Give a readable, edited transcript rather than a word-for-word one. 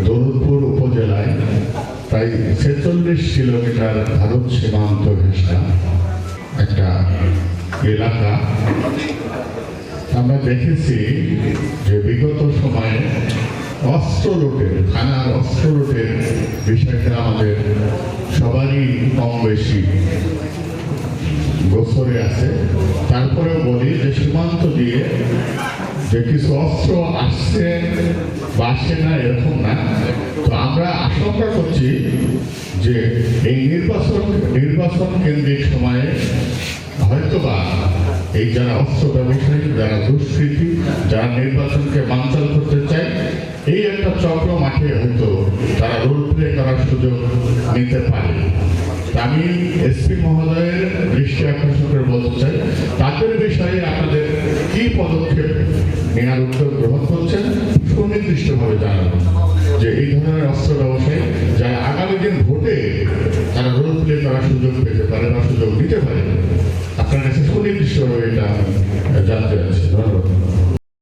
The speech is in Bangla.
দৌলতপুর উপজেলায় প্রায় ৪৬ কিলোমিটার ভারত সীমান্ত ঘেঁষা একটা এলাকা। আমরা দেখেছি যে বিগত সময়ে অস্ত্র লুটের, থানার অস্ত্র লুটের বিষয়টা আমাদের সবারই কম বেশি গোচরে আছে। তারপরেও বলি যে সীমান্ত দিয়ে যে কিছু অস্ত্র আসছে বা আসছে না এরকম না। তো আমরা আশঙ্কা করছি যে এই নির্বাচন কেন্দ্রিক সময়ে হয়তোবা এই যারা অস্ত্র ব্যবসায়ী, যারা দুষ্কৃতী, যারা নির্বাচনকে বানচাল করতে চায়, এই একটা চক্র মাঠে হয়তো তারা রোল প্লে করার সুযোগ নিতে পারে। আমি এসপি মহোদয়ের দৃষ্টি আকর্ষণ করে বলতে চাই, তাদের বিষয়ে আপনাদের কি পদক্ষেপ নেওয়ার উদ্যোগ গ্রহণ করছেন সুনির্দিষ্টভাবে জানাবেন, যে এই ধরনের অস্ত্র ব্যবসায়ী যারা আগামী দিন ভোটে তারা রোল প্লে করার সুযোগ পেতে পারে বা সুযোগ নিতে পারে, আপনার কাছে সুনির্দিষ্টভাবে এটা জানতে চাচ্ছি। ধন্যবাদ।